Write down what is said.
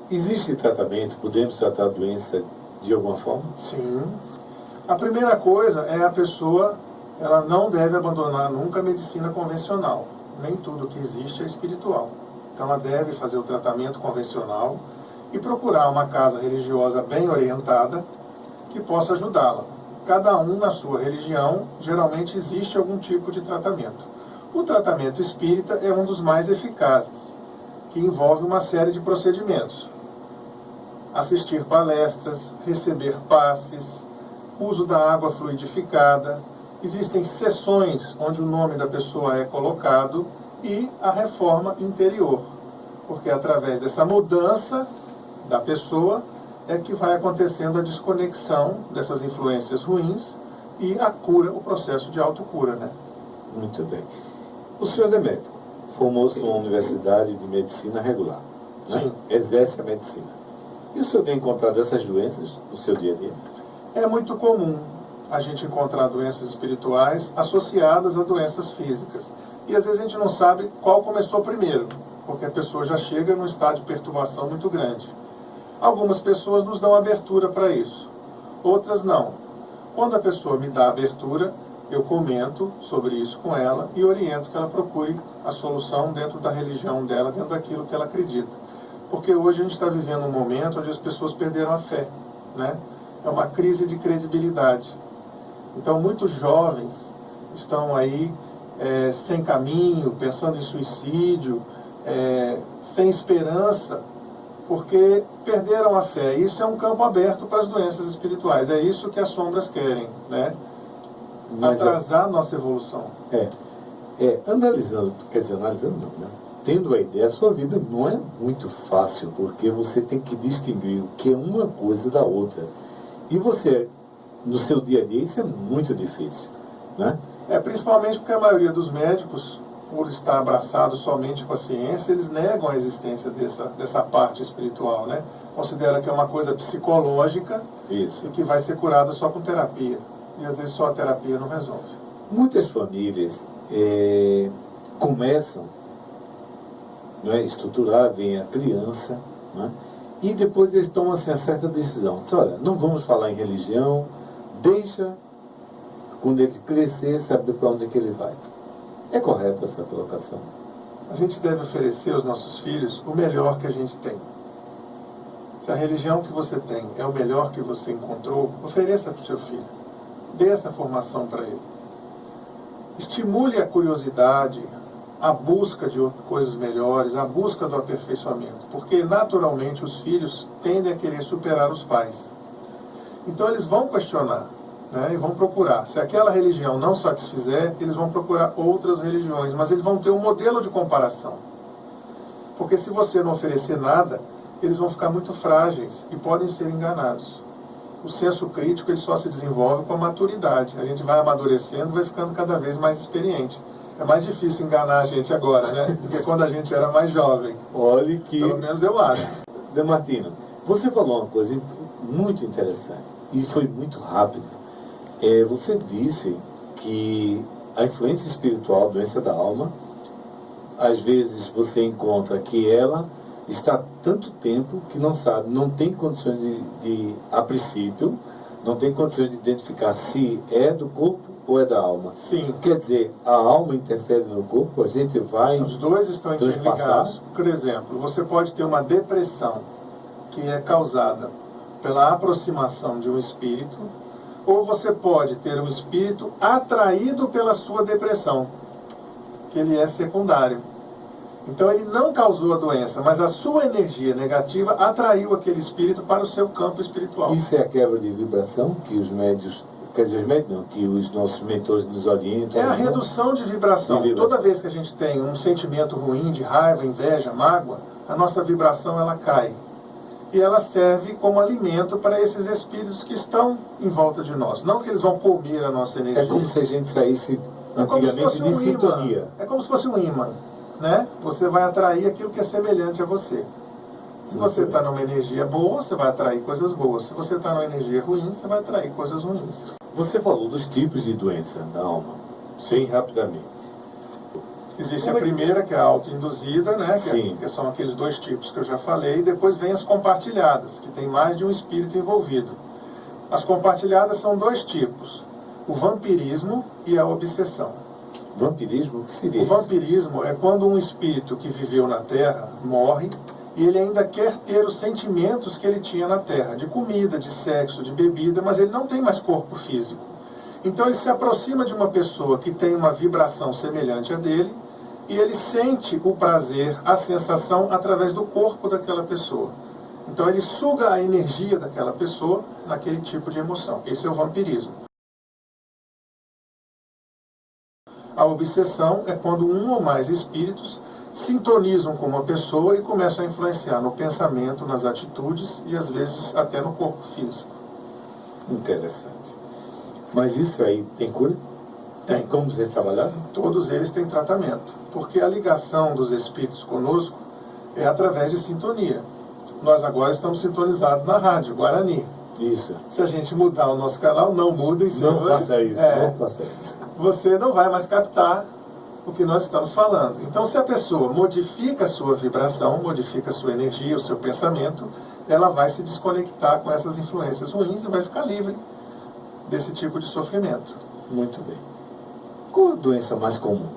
Existe tratamento? Podemos tratar a doença de alguma forma? Sim. A primeira coisa é a pessoa, ela não deve abandonar nunca a medicina convencional. Nem tudo que existe é espiritual. Então ela deve fazer o tratamento convencional e procurar uma casa religiosa bem orientada que possa ajudá-la. Cada um na sua religião, geralmente existe algum tipo de tratamento. O tratamento espírita é um dos mais eficazes, que envolve uma série de procedimentos. Assistir palestras, receber passes, uso da água fluidificada, existem sessões onde o nome da pessoa é colocado e a reforma interior, porque através dessa mudança da pessoa é que vai acontecendo a desconexão dessas influências ruins e a cura, o processo de autocura, né? Muito bem. O senhor é médico, formou-se numa universidade de medicina regular, né? Sim. Exerce a medicina. E o senhor tem encontrado essas doenças no seu dia a dia? É muito comum a gente encontrar doenças espirituais associadas a doenças físicas. E às vezes a gente não sabe qual começou primeiro, porque a pessoa já chega num estado de perturbação muito grande. Algumas pessoas nos dão abertura para isso, outras não. Quando a pessoa me dá abertura, eu comento sobre isso com ela e oriento que ela procure a solução dentro da religião dela, dentro daquilo que ela acredita. Porque hoje a gente está vivendo um momento onde as pessoas perderam a fé, né? É uma crise de credibilidade. Então muitos jovens estão aí sem caminho, pensando em suicídio, sem esperança, porque perderam a fé. Isso é um campo aberto para as doenças espirituais. É isso que as sombras querem, né? Atrasar a nossa evolução. Analisando não, né? Tendo a ideia, a sua vida não é muito fácil, porque você tem que distinguir o que é uma coisa da outra. E você, no seu dia a dia, isso é muito difícil, né? Principalmente porque a maioria dos médicos, por estar abraçado somente com a ciência, eles negam a existência dessa parte espiritual, né? Considera que é uma coisa psicológica. Isso. E que vai ser curada só com terapia. E às vezes só a terapia não resolve. Muitas famílias começam, né, estruturar, vem a criança, né, e depois eles tomam assim, uma certa decisão. Diz, olha, não vamos falar em religião, deixa, quando ele crescer, saber para onde é que ele vai. É correta essa colocação? A gente deve oferecer aos nossos filhos o melhor que a gente tem. Se a religião que você tem é o melhor que você encontrou, ofereça para o seu filho. Dê essa formação para ele. Estimule a curiosidade, a busca de coisas melhores, a busca do aperfeiçoamento. Porque, naturalmente, os filhos tendem a querer superar os pais. Então, eles vão questionar, né, e vão procurar. Se aquela religião não satisfizer, eles vão procurar outras religiões. Mas eles vão ter um modelo de comparação. Porque se você não oferecer nada, eles vão ficar muito frágeis e podem ser enganados. O senso crítico ele só se desenvolve com a maturidade. A gente vai amadurecendo, vai ficando cada vez mais experiente. É mais difícil enganar a gente agora, né? Do que quando a gente era mais jovem. Olha que... Pelo menos eu acho. Demartino, você falou uma coisa muito interessante e foi muito rápido. Você disse que a influência espiritual, a doença da alma, às vezes você encontra que ela está há tanto tempo que não sabe, não tem condições a princípio, não tem condições de identificar se é do corpo ou é da alma. Sim. Quer dizer, a alma interfere no corpo, a gente vai... Os dois estão interligados. Por exemplo, você pode ter uma depressão que é causada pela aproximação de um espírito, ou você pode ter um espírito atraído pela sua depressão, que ele é secundário. Então ele não causou a doença, mas a sua energia negativa atraiu aquele espírito para o seu campo espiritual. Isso é a quebra de vibração que os médios, quer dizer, os médios não, que os nossos mentores nos orientam. É a redução de vibração. Toda vez que a gente tem um sentimento ruim, de raiva, inveja, mágoa, a nossa vibração ela cai. E ela serve como alimento para esses espíritos que estão em volta de nós. Não que eles vão comer a nossa energia. É como se a gente saísse antigamente de sintonia. É como se fosse um ímã. Né? Você vai atrair aquilo que é semelhante a você. Se você está numa energia boa, você vai atrair coisas boas. Se você está numa energia ruim, você vai atrair coisas ruins. Você falou dos tipos de doença da alma, bem rapidamente. Existe a primeira, que é a autoinduzida, né? Sim. Que são aqueles dois tipos que eu já falei, e depois vem as compartilhadas, que tem mais de um espírito envolvido. As compartilhadas são dois tipos, o vampirismo e a obsessão. Vampirismo? O que seria O isso? vampirismo é quando um espírito que viveu na Terra morre e ele ainda quer ter os sentimentos que ele tinha na Terra, de comida, de sexo, de bebida, mas ele não tem mais corpo físico. Então ele se aproxima de uma pessoa que tem uma vibração semelhante à dele e ele sente o prazer, a sensação através do corpo daquela pessoa. Então ele suga a energia daquela pessoa naquele tipo de emoção. Esse é o vampirismo. A obsessão é quando um ou mais espíritos sintonizam com uma pessoa e começam a influenciar no pensamento, nas atitudes e às vezes até no corpo físico. Interessante. Mas isso aí tem cura? Tem. Como ser trabalhado? Todos eles têm tratamento, porque a ligação dos espíritos conosco é através de sintonia. Nós agora estamos sintonizados na rádio Guarani. Isso. Se a gente mudar o nosso canal, não mudem, Não faça isso, É, não faça isso. você não vai mais captar o que nós estamos falando. Então, se a pessoa modifica a sua vibração, modifica a sua energia, o seu pensamento, ela vai se desconectar com essas influências ruins e vai ficar livre desse tipo de sofrimento. Muito bem. Qual a doença mais comum?